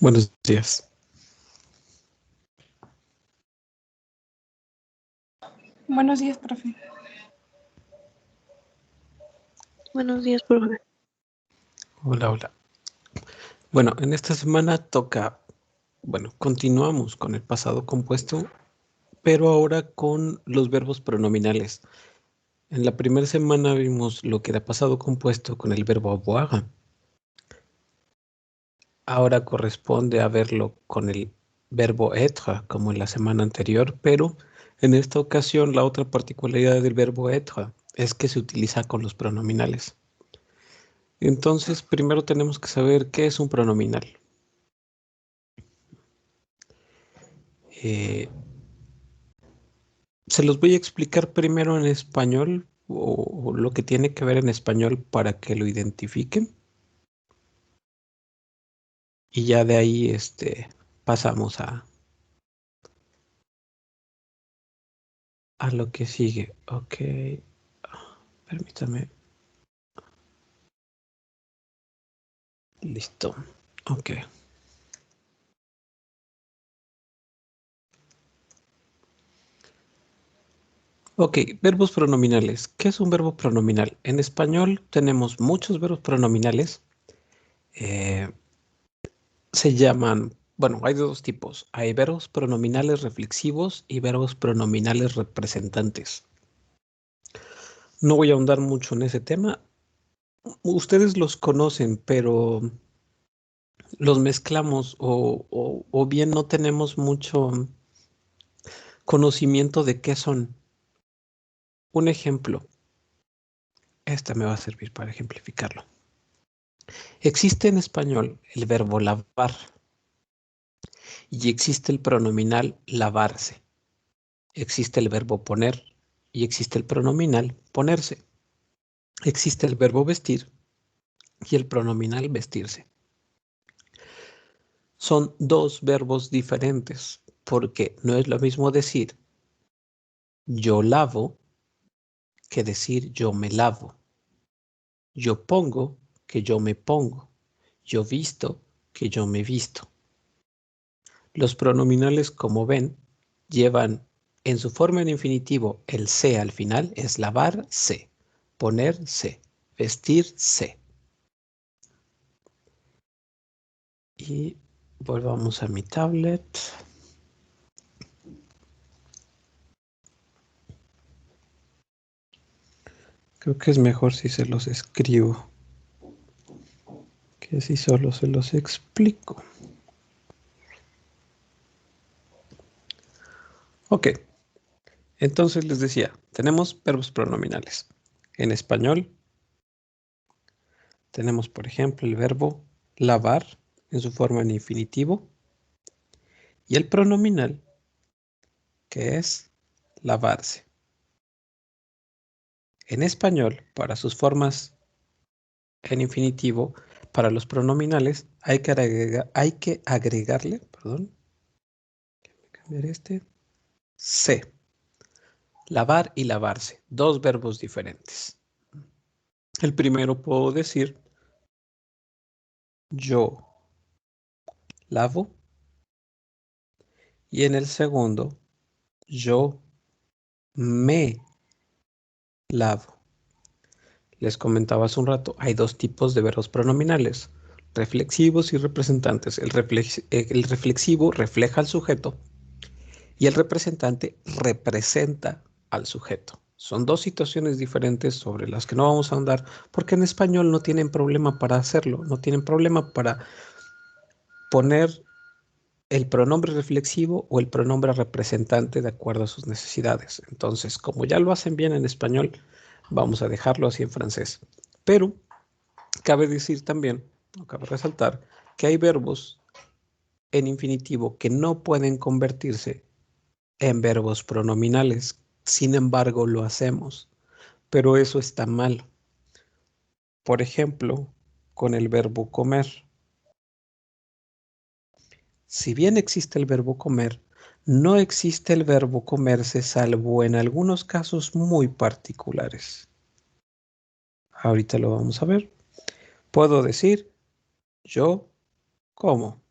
Buenos días. Buenos días, profe. Buenos días, profe. Hola, hola. Bueno, en esta semana toca, continuamos con el pasado compuesto, pero ahora con los verbos pronominales. En la primera semana vimos lo que era pasado compuesto con el verbo avoir. Ahora corresponde a verlo con el verbo être, como en la semana anterior, pero en esta ocasión la otra particularidad del verbo être es que se utiliza con los pronominales. Entonces, primero tenemos que saber qué es un pronominal. Se los voy a explicar primero en español o lo que tiene que ver en español para que lo identifiquen. Y ya de ahí pasamos a lo que sigue. Ok. Permítame. Listo. Ok. Ok, verbos pronominales. ¿Qué es un verbo pronominal? En español tenemos muchos verbos pronominales. Se llaman, hay de dos tipos. Hay verbos pronominales reflexivos y verbos pronominales representantes. No voy a ahondar mucho en ese tema. Ustedes los conocen, pero los mezclamos o bien no tenemos mucho conocimiento de qué son. Un ejemplo. Esta me va a servir para ejemplificarlo. Existe en español el verbo lavar y existe el pronominal lavarse. Existe el verbo poner y existe el pronominal ponerse. Existe el verbo vestir y el pronominal vestirse. Son dos verbos diferentes porque no es lo mismo decir yo lavo que decir yo me lavo. Yo pongo que yo me pongo. Yo visto que yo me visto. Los pronominales, como ven, llevan en su forma en infinitivo el se al final, es lavarse, ponerse, vestirse. Y volvamos a mi tablet. Creo que es mejor si se los escribo que si solo se los explico. Ok, entonces les decía, tenemos verbos pronominales. En español tenemos, por ejemplo, el verbo lavar en su forma en infinitivo y el pronominal, que es lavarse. En español, para sus formas en infinitivo, para los pronominales, hay que agregarle, se. Lavar y lavarse, dos verbos diferentes. El primero puedo decir yo lavo y en el segundo yo me lavo. Les comentaba hace un rato, hay dos tipos de verbos pronominales, reflexivos y representantes. El reflexivo refleja al sujeto y el representante representa al sujeto. Son dos situaciones diferentes sobre las que no vamos a ahondar porque en español no tienen problema para hacerlo, no tienen problema para poner el pronombre reflexivo o el pronombre representante de acuerdo a sus necesidades. Entonces, como ya lo hacen bien en español, vamos a dejarlo así en francés. Pero cabe decir también, o cabe resaltar, que hay verbos en infinitivo que no pueden convertirse en verbos pronominales. Sin embargo, lo hacemos. Pero eso está mal. Por ejemplo, con el verbo comer. Si bien existe el verbo comer, no existe el verbo comerse salvo en algunos casos muy particulares. Ahorita lo vamos a ver. Puedo decir yo como.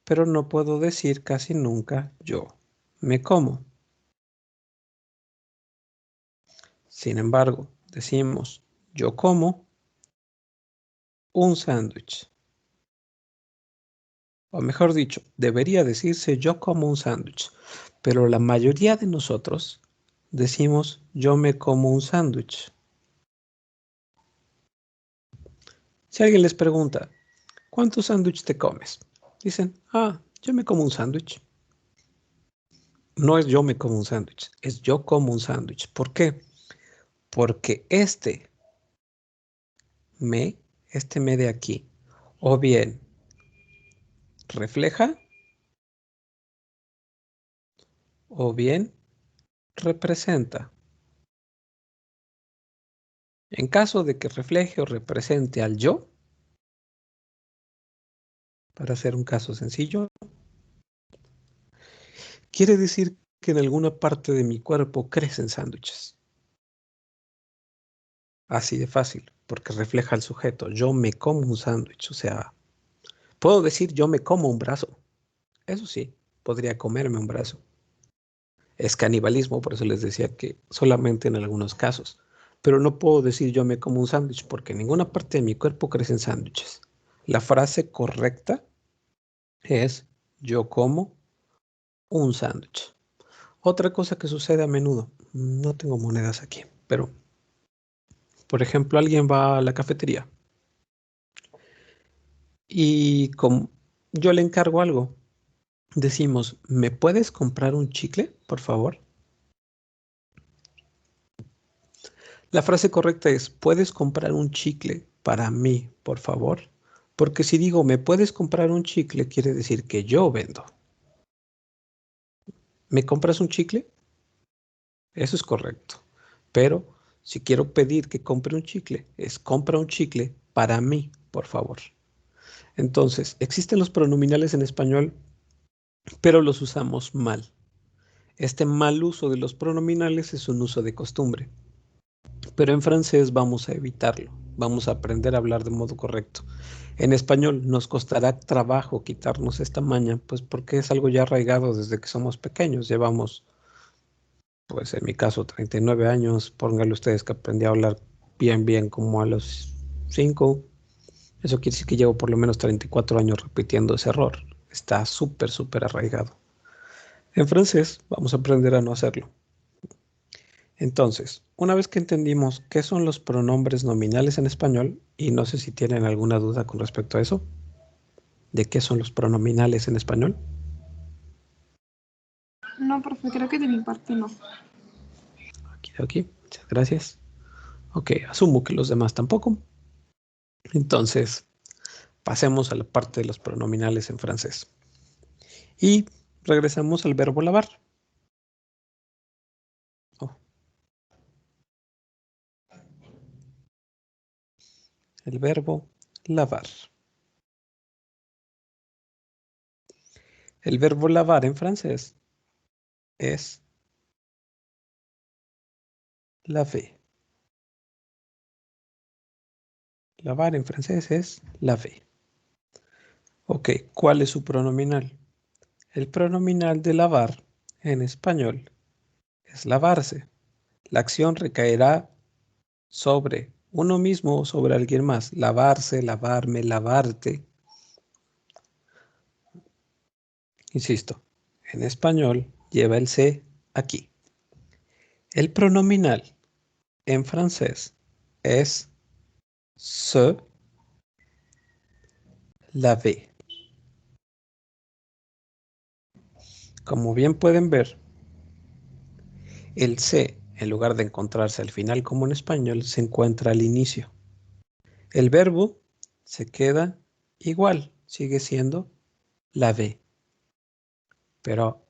pero no puedo decir casi nunca yo me como. Sin embargo, decimos yo como un sándwich. O mejor dicho, debería decirse yo como un sándwich, pero la mayoría de nosotros decimos yo me como un sándwich. Si alguien les pregunta, ¿cuántos sándwiches te comes? Dicen, yo me como un sándwich. No es yo me como un sándwich, es yo como un sándwich. ¿Por qué? Porque este me de aquí, o bien refleja, o bien representa. En caso de que refleje o represente al yo, para hacer un caso sencillo, quiere decir que en alguna parte de mi cuerpo crecen sándwiches. Así de fácil, porque refleja al sujeto. Yo me como un sándwich, o sea, puedo decir yo me como un brazo. Eso sí, podría comerme un brazo. Es canibalismo, por eso les decía que solamente en algunos casos. Pero no puedo decir yo me como un sándwich porque en ninguna parte de mi cuerpo crecen sándwiches. La frase correcta es yo como un sándwich. Otra cosa que sucede a menudo, no tengo monedas aquí, pero por ejemplo alguien va a la cafetería y yo le encargo algo. Decimos, ¿me puedes comprar un chicle, por favor? La frase correcta es, ¿puedes comprar un chicle para mí, por favor? Porque si digo, ¿me puedes comprar un chicle? Quiere decir que yo vendo. ¿Me compras un chicle? Eso es correcto. Pero si quiero pedir que compre un chicle, es compra un chicle para mí, por favor. Entonces, existen los pronominales en español, pero los usamos mal. Este mal uso de los pronominales es un uso de costumbre. Pero en francés vamos a evitarlo, vamos a aprender a hablar de modo correcto. En español nos costará trabajo quitarnos esta maña, pues porque es algo ya arraigado desde que somos pequeños. Llevamos, pues en mi caso, 39 años. Pónganle ustedes que aprendí a hablar bien como a los 5. Eso quiere decir que llevo por lo menos 34 años repitiendo ese error. Está súper arraigado. En francés vamos a aprender a no hacerlo. Entonces, una vez que entendimos qué son los pronombres nominales en español, y no sé si tienen alguna duda con respecto a eso, de qué son los pronominales en español. No, profe, creo que de mi parte no. Aquí, muchas gracias. Ok, asumo que los demás tampoco. Entonces, pasemos a la parte de los pronominales en francés. Y regresamos al verbo lavar. Oh. El verbo lavar. El verbo lavar en francés es laver. Lavar en francés es laver. Ok, ¿cuál es su pronominal? El pronominal de lavar en español es lavarse. La acción recaerá sobre uno mismo o sobre alguien más. Lavarse, lavarme, lavarte. Insisto, en español lleva el se aquí. El pronominal en francés es se laver. Como bien pueden ver, el se, en lugar de encontrarse al final como en español, se encuentra al inicio. El verbo se queda igual, sigue siendo laver. Pero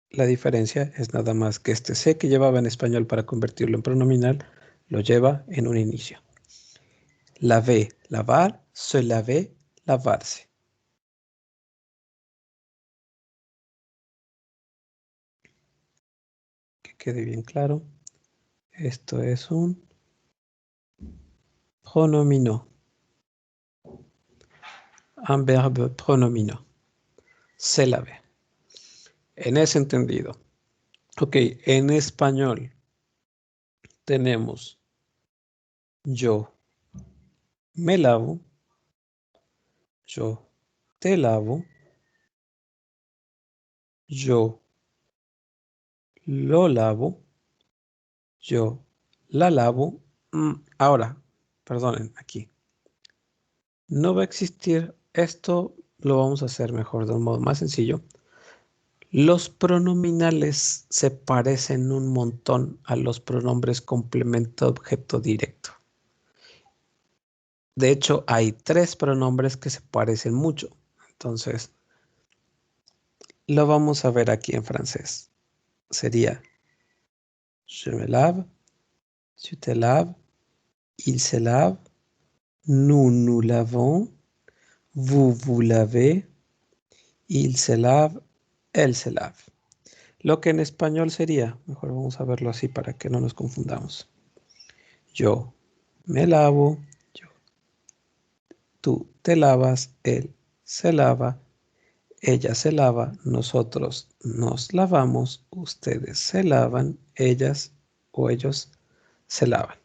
la diferencia es nada más que este se que llevaba en español para convertirlo en pronominal, lo lleva en un inicio. Laver, lavar, se laver, lavarse. Que quede bien claro. Esto es un pronomino. Un verbo pronomino. se lave. En ese entendido. Ok, en español tenemos yo me lavo, yo te lavo, yo lo lavo, yo la lavo. Ahora, perdonen, aquí. No va a existir esto, lo vamos a hacer mejor de un modo más sencillo. Los pronominales se parecen un montón a los pronombres complemento objeto directo. De hecho, hay 3 pronombres que se parecen mucho. Entonces, lo vamos a ver aquí en francés. Sería je me lave, tu te laves, il se lave, nous nous lavons, vous vous lavez, il se lave, elle se lave. Lo que en español sería, mejor vamos a verlo así para que no nos confundamos. Yo me lavo, tú te lavas, él se lava, ella se lava, nosotros nos lavamos, ustedes se lavan, ellas o ellos se lavan.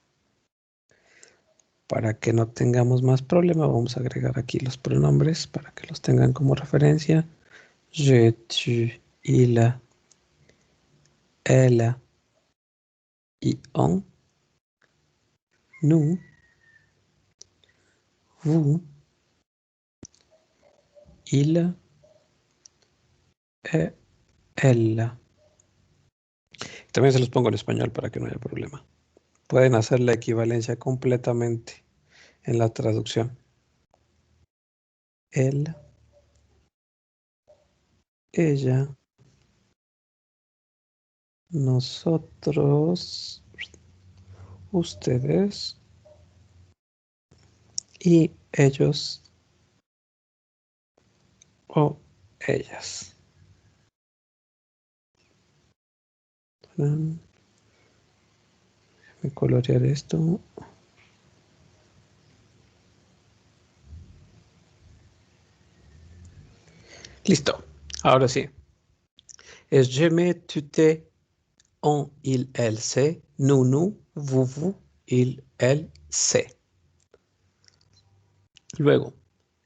Para que no tengamos más problema, vamos a agregar aquí los pronombres para que los tengan como referencia. Je, tu, il, elle y on. Nous, vous, il, elle. También se los pongo en español para que no haya problema. Pueden hacer la equivalencia completamente en la traducción. Él, ella, nosotros, ustedes y ellos o ellas. Déjame colorear esto. Listo. Ahora sí. Es je, me, tu, te, on, il, elle, se, nous, nous, vous, il, elle, se. Luego,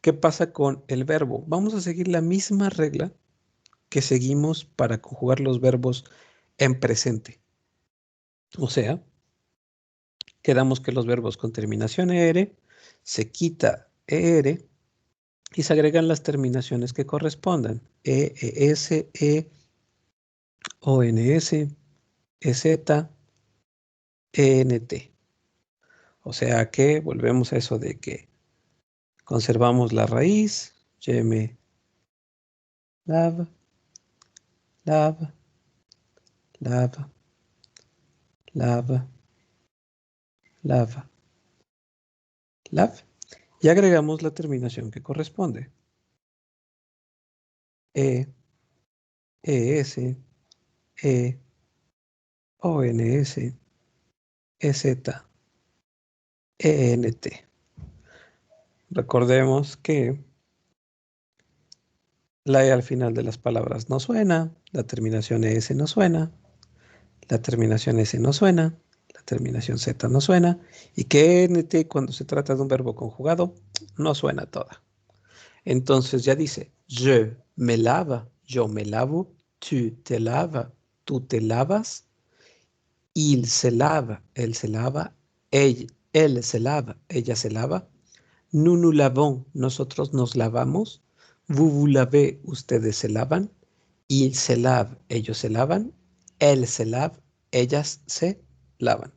¿qué pasa con el verbo? Vamos a seguir la misma regla que seguimos para conjugar los verbos en presente. O sea, quedamos que los verbos con terminación ER se quita ER y se agregan las terminaciones que correspondan. ES, ONS, EZ, ENT. O sea que volvemos a eso de que conservamos la raíz, je me lave, lave, lave, lave, lave, lave. Y agregamos la terminación que corresponde. ES, ONS, EZ, ENT. Recordemos que la E al final de las palabras no suena, la terminación ES no suena, la terminación S no suena, la terminación Z no suena, y que ENT cuando se trata de un verbo conjugado no suena toda. Entonces ya dice, je me lava, yo me lavo, tu te lava, tú te lavas, il se lava, él se lava, él se lava, ella se lava, nous nous lavons, nosotros nos lavamos, vous vous lavez, ustedes se lavan, il se lave, ellos se lavan, elle se lave, ellas se lavan.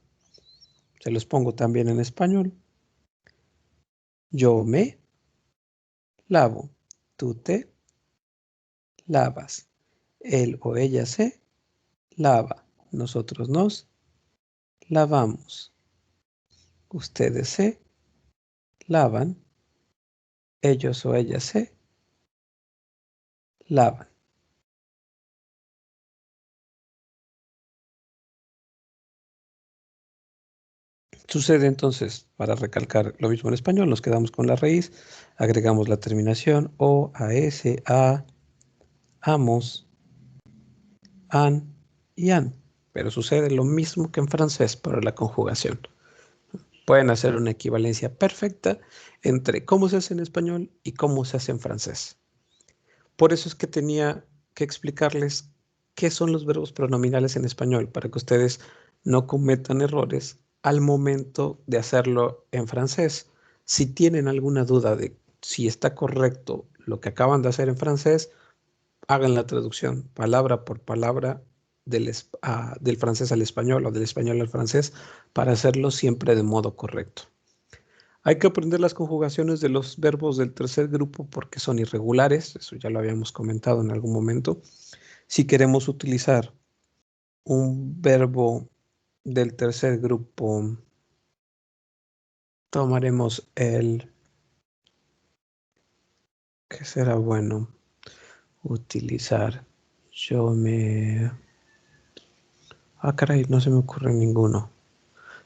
Se los pongo también en español. Yo me lavo, tú te lavas, él o ella se lava, nosotros nos lavamos, ustedes se lavan, ellos o ellas se lavan. Sucede entonces, para recalcar lo mismo en español, nos quedamos con la raíz, agregamos la terminación O, AS, A, amos, han y an. Pero sucede lo mismo que en francés para la conjugación. Pueden hacer una equivalencia perfecta entre cómo se hace en español y cómo se hace en francés. Por eso es que tenía que explicarles qué son los verbos pronominales en español, para que ustedes no cometan errores al momento de hacerlo en francés. Si tienen alguna duda de si está correcto lo que acaban de hacer en francés, hagan la traducción palabra por palabra del francés al español o del español al francés para hacerlo siempre de modo correcto. Hay que aprender las conjugaciones de los verbos del tercer grupo porque son irregulares, eso ya lo habíamos comentado en algún momento. Si queremos utilizar un verbo del tercer grupo, tomaremos ¿qué será bueno utilizar? Caray, no se me ocurre ninguno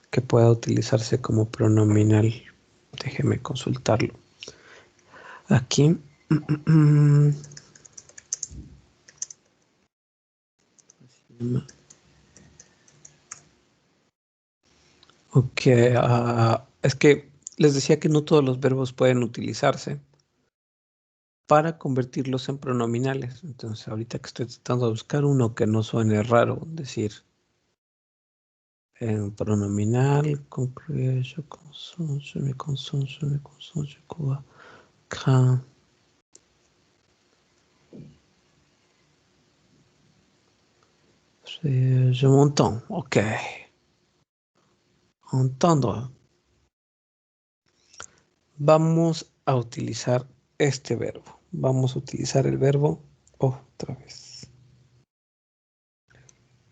que pueda utilizarse como pronominal. Déjeme consultarlo. Aquí. Ok, es que les decía que no todos los verbos pueden utilizarse para convertirlos en pronominales. Entonces, ahorita que estoy tratando de buscar uno que no suene raro, decir en pronominal, concluye, je consomme, je me consomme, je me consomme, je crois, crains. Je m'entends, ok. Entendre. Vamos a utilizar este verbo. Vamos a utilizar el verbo otra vez.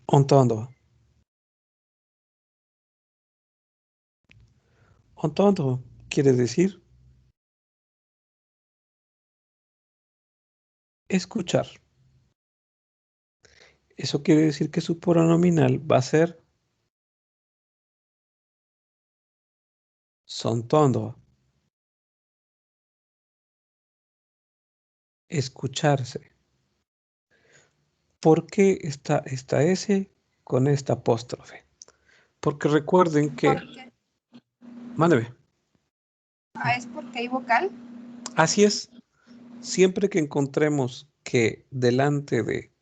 Entendre. Entendre quiere decir escuchar. Eso quiere decir que su pronominal va a ser s'entendre. Escucharse. ¿Por qué está esta S con esta apóstrofe? Porque recuerden que... ¿Por qué? Mándeme. ¿Es porque hay vocal? Así es. Siempre que encontremos que delante de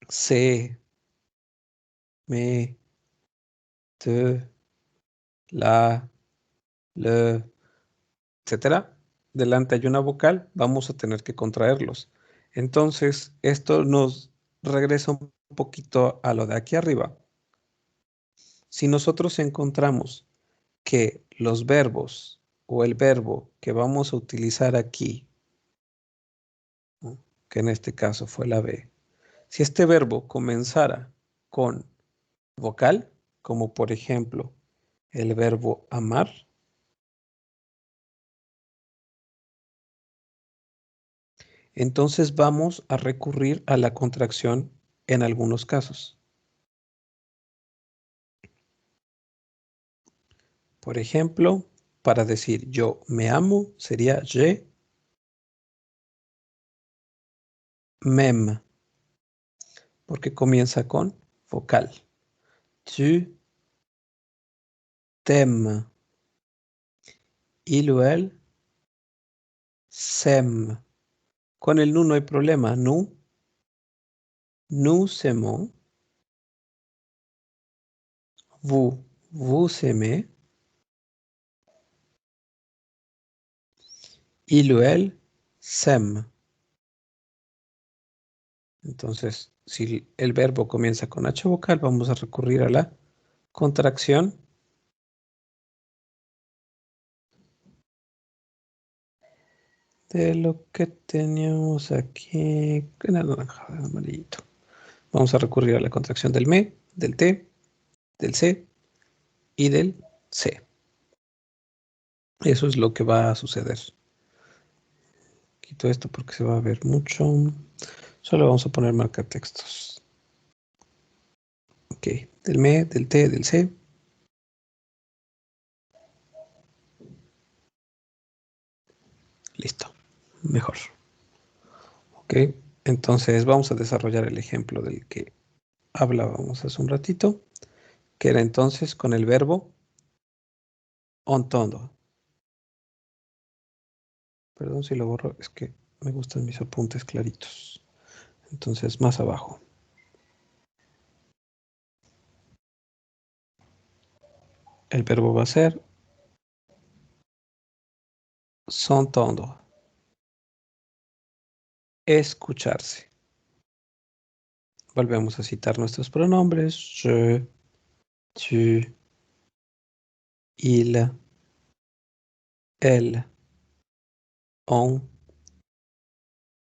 se, me, te, la, le, etcétera, delante hay una vocal, vamos a tener que contraerlos. Entonces, esto nos regresa un poquito a lo de aquí arriba. Si nosotros encontramos que los verbos o el verbo que vamos a utilizar aquí, ¿no?, que en este caso fue la B, si este verbo comenzara con vocal, como por ejemplo el verbo amar, entonces vamos a recurrir a la contracción en algunos casos. Por ejemplo, para decir yo me amo sería je m'aime, porque comienza con vocal. Tu t'aimes. Il ou elle s'aime. Con el nous no hay problema. Nous aimons. Vous aimez. Il ou elle s'aime. Entonces, si el verbo comienza con H vocal, vamos a recurrir a la contracción de lo que teníamos aquí en el naranja, en amarillito. Vamos a recurrir a la contracción del me, del te, del se y del C. Eso es lo que va a suceder. Quito esto porque se va a ver mucho. Solo vamos a poner marcatextos. Ok, del me, del te, del C. Listo, mejor. Ok, Entonces vamos a desarrollar el ejemplo del que hablábamos hace un ratito, que era entonces con el verbo entendre. Perdón si lo borro, es que me gustan mis apuntes claritos. Entonces más abajo. El verbo va a ser s'entendre. Escucharse. Volvemos a citar nuestros pronombres. Je, tu, il, elle, on,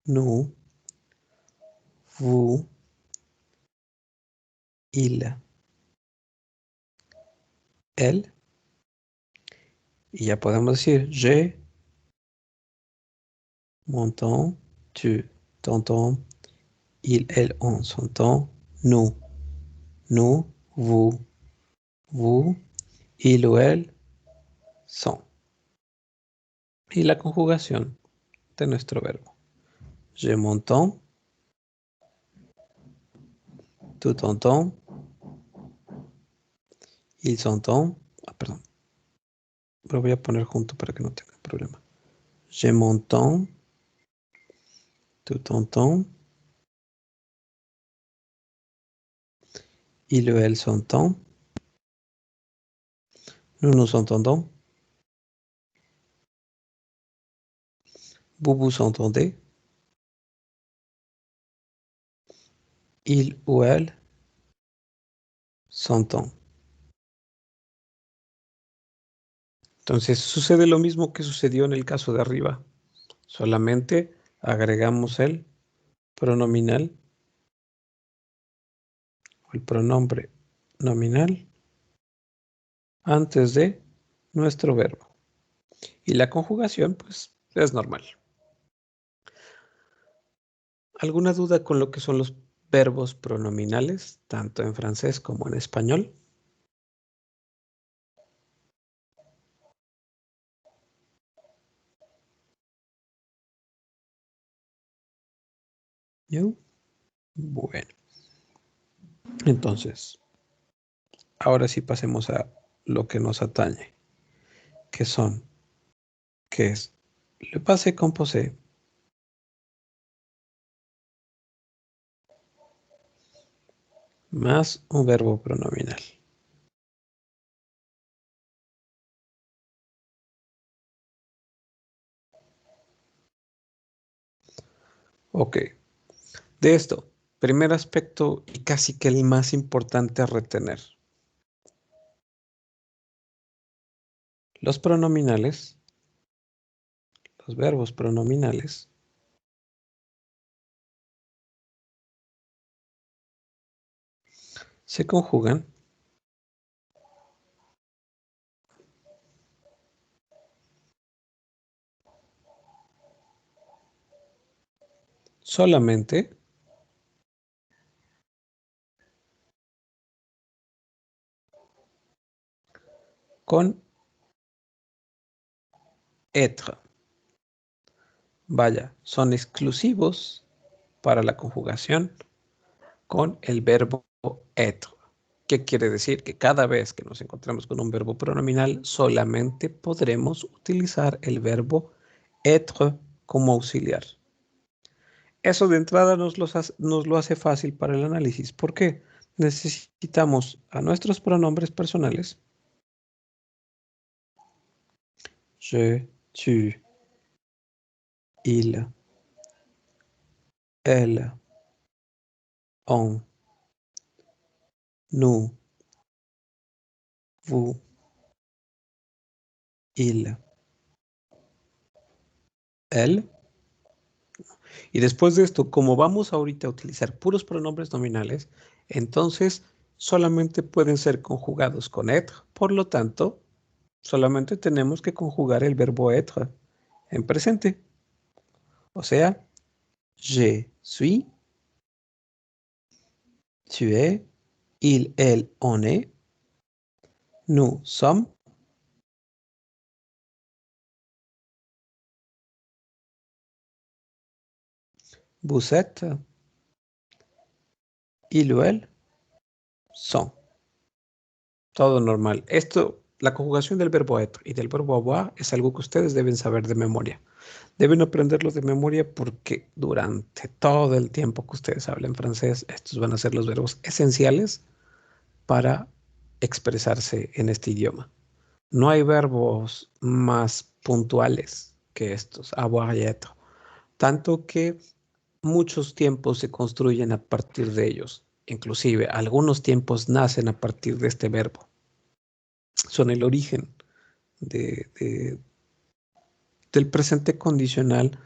nous, vous, il, elle. Y ya podemos decir je m'entends, tu t'entends, il, elle, on s'entend, nous, vous, il ou elle sont. Y la conjugación de nuestro verbo. Je m'entends, tu t'entends, il s'entend. Ah, perdón. Lo voy a poner junto para que no tenga problema. Je m'entends, tu t'entends, il ou elle s'entend, nous nous entendons, vous vous entendez, il ou elle s'entend. Entonces sucede lo mismo que sucedió en el caso de arriba. Solamente agregamos el pronominal o el pronombre nominal antes de nuestro verbo. Y la conjugación, pues, es normal. ¿Alguna duda con lo que son los verbos pronominales, tanto en francés como en español? ¿Yo? Bueno, entonces, ahora sí pasemos a lo que nos atañe, que es le passé composé más un verbo pronominal. Ok, de esto, primer aspecto y casi que el más importante a retener. Los pronominales, los verbos pronominales, se conjugan solamente con être. Vaya, son exclusivos para la conjugación con el verbo être. ¿Qué quiere decir? Que cada vez que nos encontremos con un verbo pronominal, solamente podremos utilizar el verbo être como auxiliar. Eso de entrada nos lo hace fácil para el análisis. ¿Por qué? Necesitamos a nuestros pronombres personales. Je, tu, il, elle, on, nous, vous, il, él. Y después de esto, como vamos ahorita a utilizar puros pronombres nominales, entonces solamente pueden ser conjugados con être. Por lo tanto, solamente tenemos que conjugar el verbo être en presente. O sea, je suis, tu es, il, elle, on est, nous sommes, vous êtes, il ou elle sont. Todo normal. Esto, la conjugación del verbo être y del verbo avoir es algo que ustedes deben saber de memoria. Deben aprenderlo de memoria porque durante todo el tiempo que ustedes hablen francés, estos van a ser los verbos esenciales para expresarse en este idioma. No hay verbos más puntuales que estos, avoir y être. Tanto que muchos tiempos se construyen a partir de ellos. Inclusive, algunos tiempos nacen a partir de este verbo. Son el origen del presente condicional,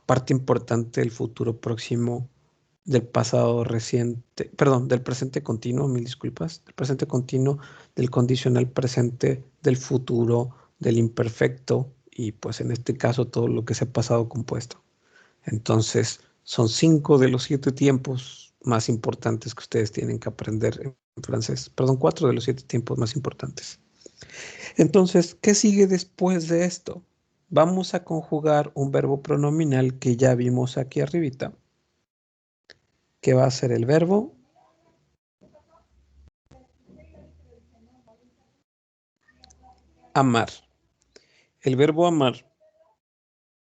parte importante del futuro próximo, del pasado reciente, perdón, del presente continuo, mil disculpas, del presente continuo, del condicional presente, del futuro, del imperfecto y pues en este caso todo lo que sea pasado compuesto. Entonces son 5 de los 7 tiempos más importantes que ustedes tienen que aprender en francés. Perdón, 4 de los 7 tiempos más importantes. Entonces, ¿qué sigue después de esto? Vamos a conjugar un verbo pronominal que ya vimos aquí arribita, que va a ser el verbo amar. El verbo amar,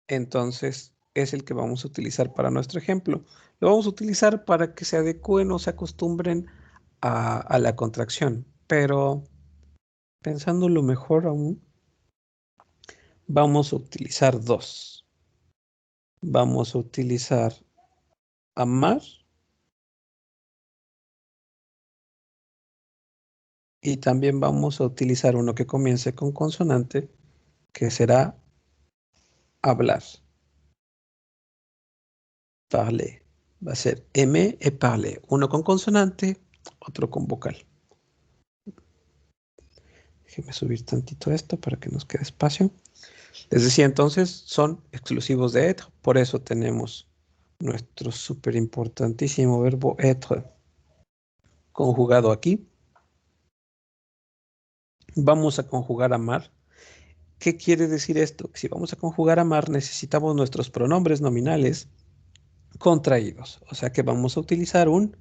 entonces, es el que vamos a utilizar para nuestro ejemplo. Lo vamos a utilizar para que se adecúen o se acostumbren a la contracción, pero pensándolo mejor aún, vamos a utilizar dos. Vamos a utilizar amar y también vamos a utilizar uno que comience con consonante, que será hablar. Parler. Va a ser aimer et parler. Uno con consonante, otro con vocal. Déjenme subir tantito esto para que nos quede espacio. Les decía entonces, son exclusivos de être, por eso tenemos nuestro súper importantísimo verbo être conjugado aquí. Vamos a conjugar amar. ¿Qué quiere decir esto? Si vamos a conjugar amar, necesitamos nuestros pronombres nominales contraídos. O sea que vamos a utilizar un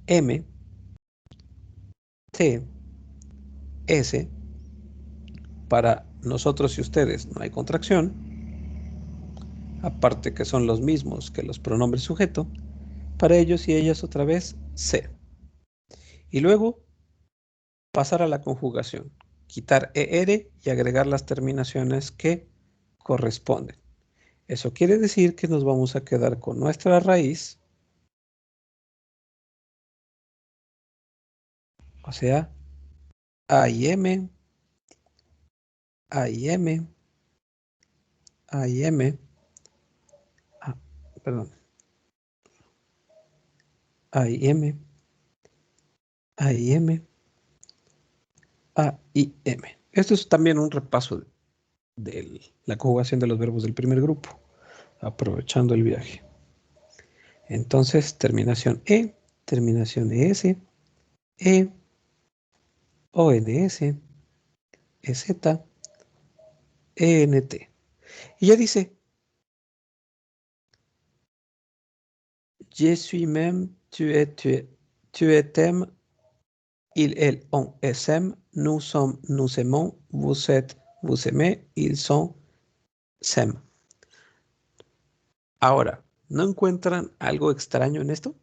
M, T, S. Para nosotros y ustedes no hay contracción. Aparte que son los mismos que los pronombres sujeto. Para ellos y ellas otra vez C. Y luego pasar a la conjugación. Quitar ER y agregar las terminaciones que corresponden. Eso quiere decir que nos vamos a quedar con nuestra raíz. O sea, A y M, A y M, A y M, perdón, A y M, A y M, A y M. Esto es también un repaso de la conjugación de los verbos del primer grupo, aprovechando el viaje. Entonces, terminación terminación ES, E, ONS, EZ, ENT. Y ya dice, je suis même, tu es, t'aimes, il, elle, on, SM, nous sommes, nous aimons, vous êtes, vous aimez, ils sont, s'aiment. Ahora, ¿no encuentran algo extraño en esto?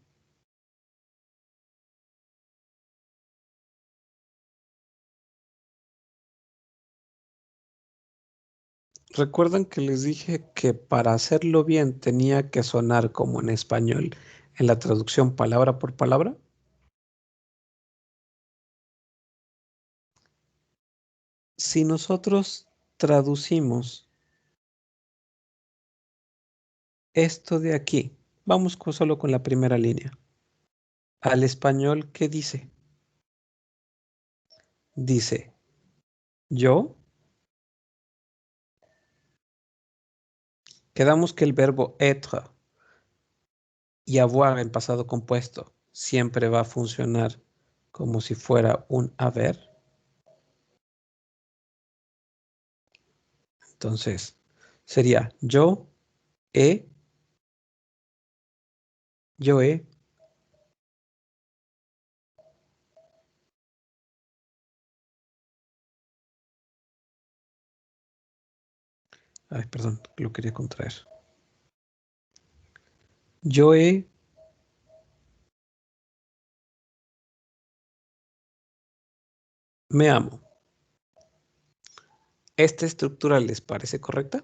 ¿Recuerdan que les dije que para hacerlo bien tenía que sonar como en español en la traducción palabra por palabra? Si nosotros traducimos esto de aquí, vamos solo con la primera línea. Al español, ¿qué dice? Dice, yo. Quedamos que el verbo être y avoir en pasado compuesto siempre va a funcionar como si fuera un haber. Entonces, sería yo he, yo he, ay, perdón, lo quería contraer. Yo he, me amo. ¿Esta estructura les parece correcta?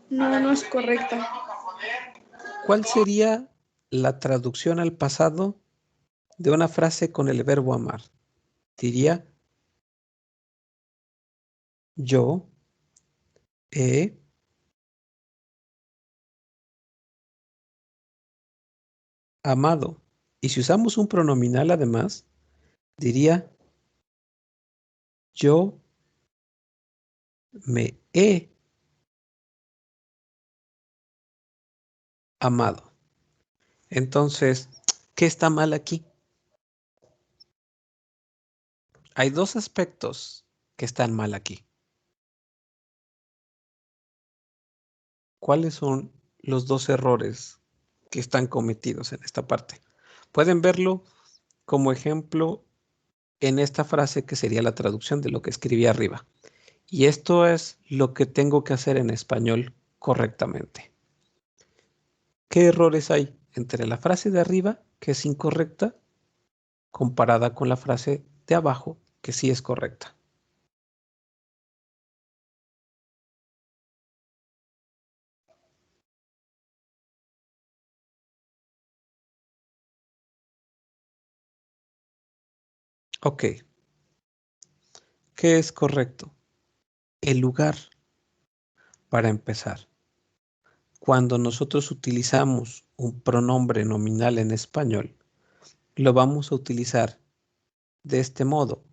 No, no es correcta. ¿Cuál sería la traducción al pasado de una frase con el verbo amar? Diría, yo he amado. Y si usamos un pronominal además, diría, yo me he amado. Entonces, ¿qué está mal aquí? Hay dos aspectos que están mal aquí. ¿Cuáles son los dos errores que están cometidos en esta parte? Pueden verlo como ejemplo en esta frase que sería la traducción de lo que escribí arriba. Y esto es lo que tengo que hacer en español correctamente. ¿Qué errores hay entre la frase de arriba, que es incorrecta, comparada con la frase de abajo, que sí es correcta? Ok. ¿Qué es correcto? El lugar, para empezar. Cuando nosotros utilizamos un pronombre nominal en español, lo vamos a utilizar de este modo.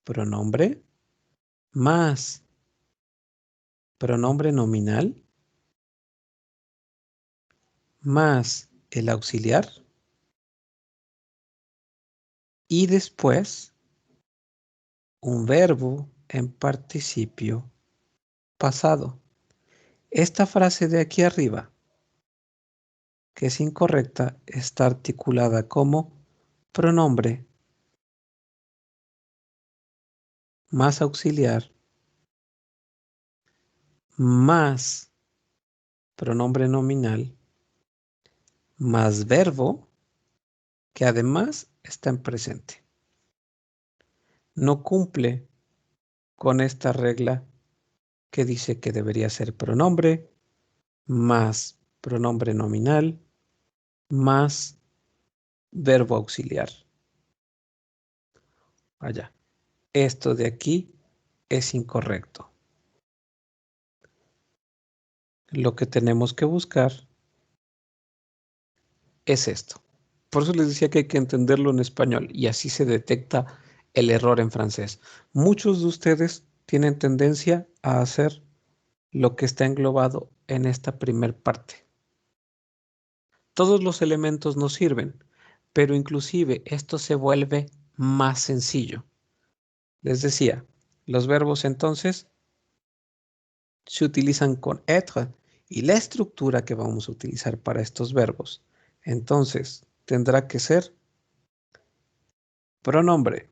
Pronombre más pronombre nominal más el auxiliar y después un verbo en participio pasado. Esta frase de aquí arriba, que es incorrecta, está articulada como pronombre más auxiliar más pronombre nominal más verbo que además está en presente. No cumple con esta regla que dice que debería ser pronombre más pronombre nominal más verbo auxiliar. Allá. Esto de aquí es incorrecto. Lo que tenemos que buscar es esto. Por eso les decía que hay que entenderlo en español y así se detecta el error en francés. Muchos de ustedes tienen tendencia a hacer lo que está englobado en esta primer parte. Todos los elementos nos sirven, pero inclusive esto se vuelve más sencillo. Les decía, los verbos entonces se utilizan con être y la estructura que vamos a utilizar para estos verbos, entonces tendrá que ser pronombre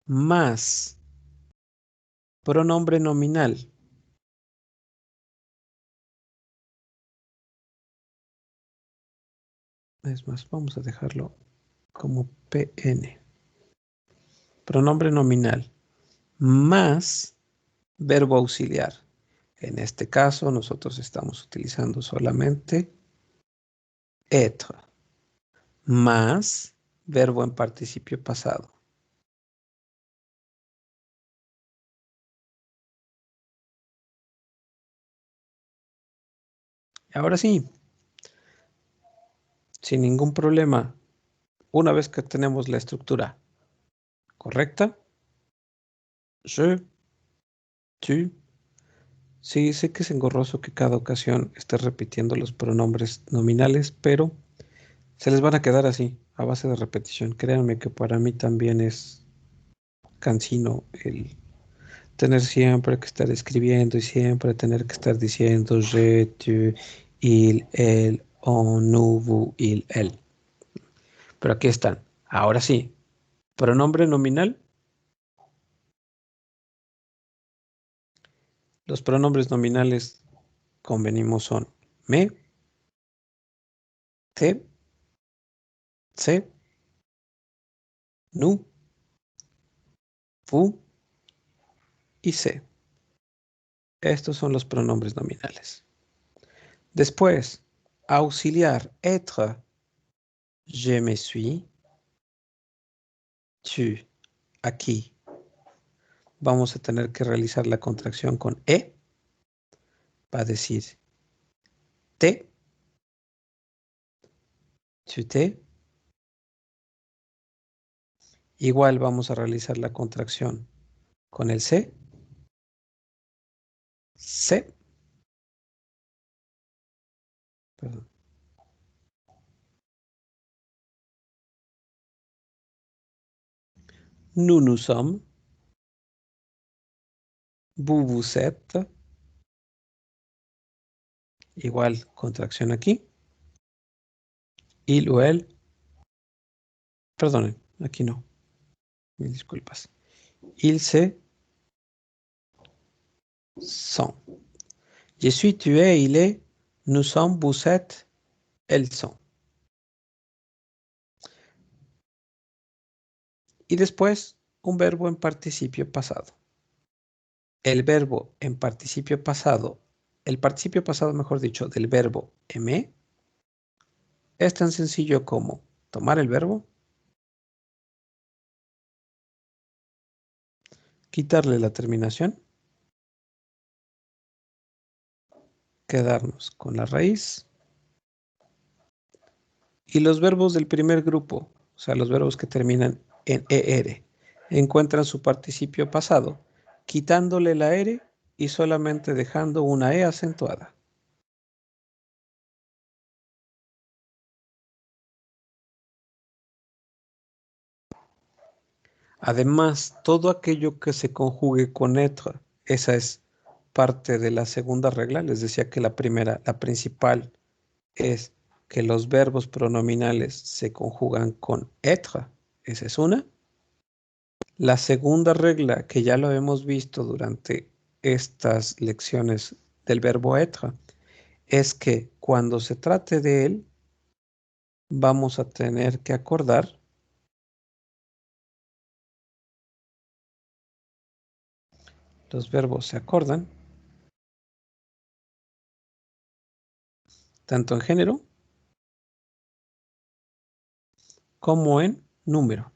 más pronombre nominal es más, vamos a dejarlo como PN. Pronombre nominal más verbo auxiliar. En este caso, nosotros estamos utilizando solamente être más verbo en participio pasado. Ahora sí, sin ningún problema, una vez que tenemos la estructura correcta, je, tu. Sí, sé que es engorroso que cada ocasión esté repitiendo los pronombres nominales, pero Se les van a quedar así, a base de repetición. Créanme que para mí también es cansino el tener siempre que estar escribiendo y siempre tener que estar diciendo je, tu, il, elle, on, nous, vous, il, elle. Pero aquí están. Ahora sí, pronombre nominal. Los pronombres nominales, convenimos, son me, te, se, nous, vous y se. Estos son los pronombres nominales. Después, auxiliar, être, je me suis, tu, aquí. Vamos a tener que realizar la contracción con e. Va a decir te, tu te. Igual vamos a realizar la contracción con el se. Se. Perdón. Nous sommes. Vous êtes. Igual contracción aquí. Il o elle. Perdonen, aquí no. Mil disculpas. Il se sont. Je suis, tu es, il est, nous sommes, vous êtes, elles sont. Y después un verbo en participio pasado. El verbo en participio pasado, el participio pasado, mejor dicho, del verbo aimer, es tan sencillo como tomar el verbo, quitarle la terminación, quedarnos con la raíz, y los verbos del primer grupo, o sea, los verbos que terminan en ER, encuentran su participio pasado, quitándole la R y solamente dejando una E acentuada. Además, todo aquello que se conjugue con être, esa es parte de la segunda regla. Les decía que la primera, la principal, es que los verbos pronominales se conjugan con être. Esa es una. La segunda regla, que ya lo hemos visto durante estas lecciones del verbo être, es que cuando se trate de él, vamos a tener que acordar los verbos se acordan tanto en género como en número.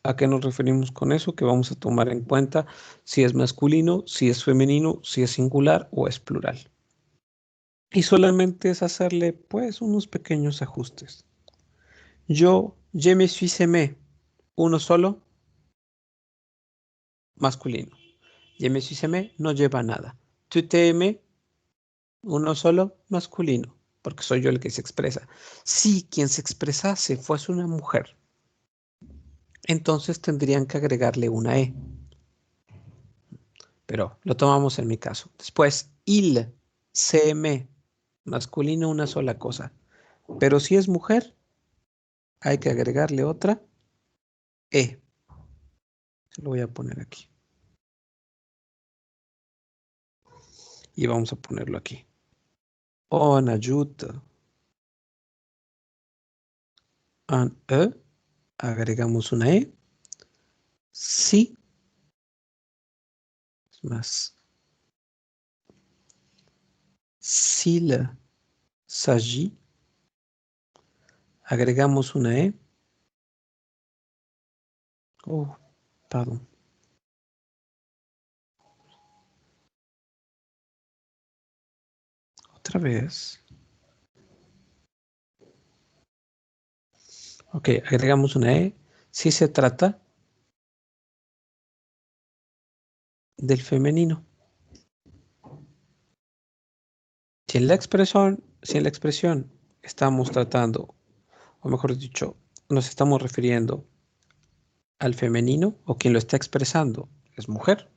¿A qué nos referimos con eso? Que vamos a tomar en cuenta si es masculino, si es femenino, si es singular o es plural. Y solamente es hacerle, pues, unos pequeños ajustes. Yo, je me suis aimé, uno solo, masculino. Je me suis aimé no lleva nada. Tu te aimé, uno solo, masculino, porque soy yo el que se expresa. Si quien se expresase fuese una mujer, entonces tendrían que agregarle una E. Pero lo tomamos en mi caso. Después, il, se, masculino, una sola cosa. Pero si es mujer, hay que agregarle otra E. Se lo voy a poner aquí. Y vamos a ponerlo aquí. On ajoute un E. Agregamos una E. Si. Es más. S'il s'agit. Agregamos una E. Oh, pardon. Otra vez. Ok, agregamos una E. Si se trata del femenino. Si en la expresión estamos tratando, o mejor dicho, nos estamos refiriendo al femenino, o quien lo está expresando es mujer,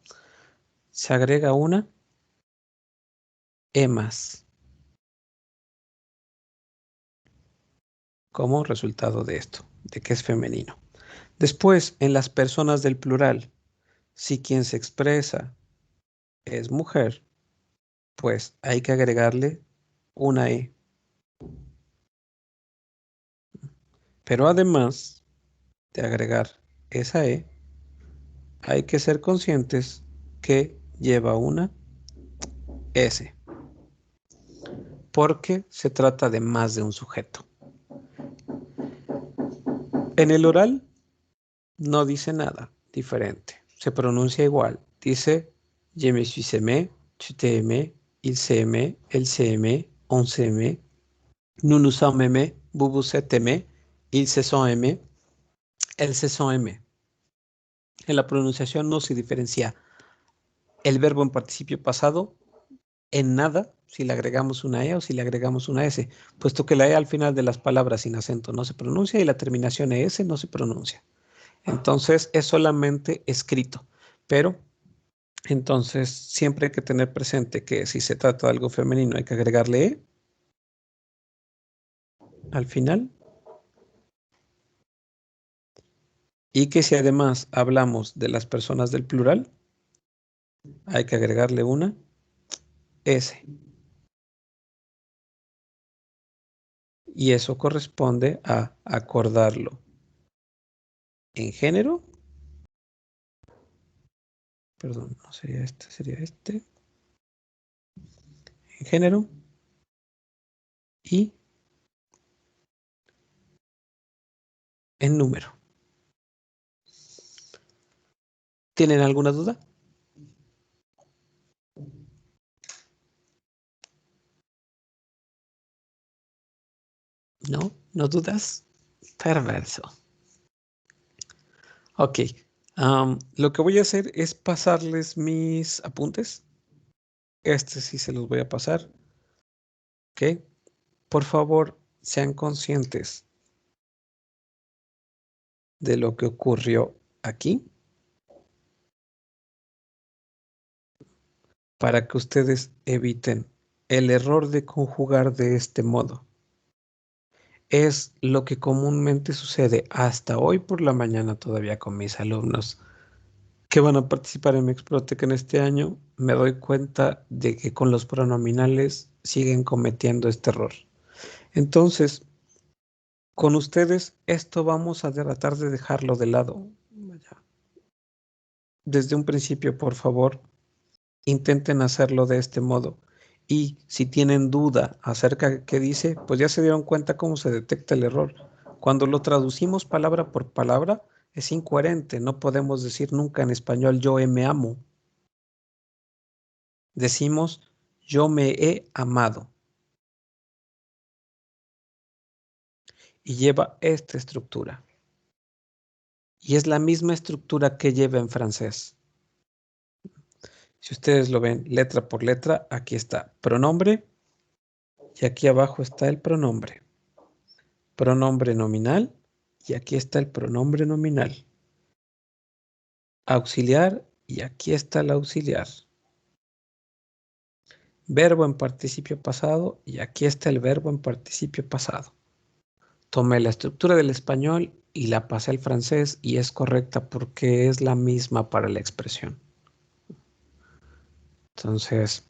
se agrega una E más como resultado de esto, de que es femenino. Después, en las personas del plural, si quien se expresa es mujer, pues hay que agregarle una E. Pero además de agregar esa E, hay que ser conscientes que lleva una S, porque se trata de más de un sujeto. En el oral no dice nada diferente, se pronuncia igual, dice je me suis aimé, tu t'es aimé, il s'est aimé, elle s'est aimé, on s'est aimé, nous nous sommes aimés, vous vous êtes aimés, ils se sont aimés, elles se sont aimées. En la pronunciación no se diferencia el verbo en participio pasado en nada si le agregamos una E o si le agregamos una S, puesto que la E al final de las palabras sin acento no se pronuncia y la terminación ES no se pronuncia. Entonces es solamente escrito, pero entonces siempre hay que tener presente que si se trata de algo femenino hay que agregarle E al final y que si además hablamos de las personas del plural hay que agregarle una S. Y eso corresponde a acordarlo en género, perdón, no sería este, sería este, en género y en número. ¿Tienen alguna duda? ¿No? ¿No dudas? Perverso. Ok. Lo que voy a hacer es pasarles mis apuntes. Este sí se los voy a pasar. Ok. Por favor, sean conscientes de lo que ocurrió aquí para que ustedes eviten el error de conjugar de este modo. Es lo que comúnmente sucede hasta hoy por la mañana todavía con mis alumnos que van a participar en mi Explotec en este año. Me doy cuenta de que con los pronominales siguen cometiendo este error. Entonces, con ustedes esto vamos a tratar de dejarlo de lado. Desde un principio, por favor, intenten hacerlo de este modo. Y si tienen duda acerca de qué dice, pues ya se dieron cuenta cómo se detecta el error. Cuando lo traducimos palabra por palabra, es incoherente. No podemos decir nunca en español yo me amo. Decimos yo me he amado. Y lleva esta estructura. Y es la misma estructura que lleva en francés. Si ustedes lo ven letra por letra, aquí está pronombre y aquí abajo está el pronombre. Pronombre nominal y aquí está el pronombre nominal. Auxiliar y aquí está el auxiliar. Verbo en participio pasado y aquí está el verbo en participio pasado. Tomé la estructura del español y la pasé al francés y es correcta porque es la misma para la expresión. Entonces,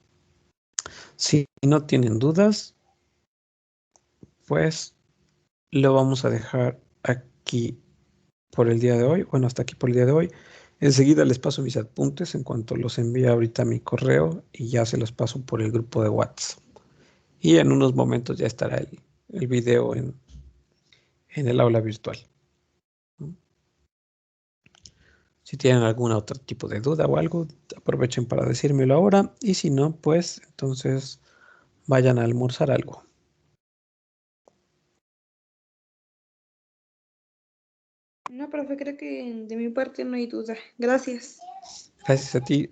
si no tienen dudas, pues lo vamos a dejar aquí por el día de hoy. Bueno, hasta aquí por el día de hoy. Enseguida les paso mis apuntes en cuanto los envíe ahorita a mi correo y ya se los paso por el grupo de WhatsApp. Y en unos momentos ya estará el video en el aula virtual. Si tienen algún otro tipo de duda o algo, aprovechen para decírmelo ahora. Y si no, pues entonces vayan a almorzar algo. No, profe, creo que de mi parte no hay duda. Gracias. Gracias a ti.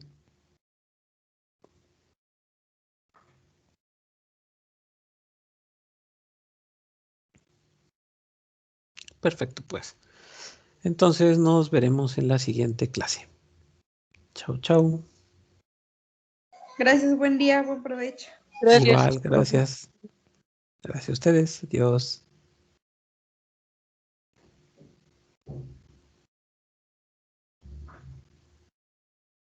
Perfecto, pues. Entonces nos veremos en la siguiente clase. Chau, chau. Gracias, buen día, buen provecho. Gracias. Igual, gracias. Gracias a ustedes. Adiós.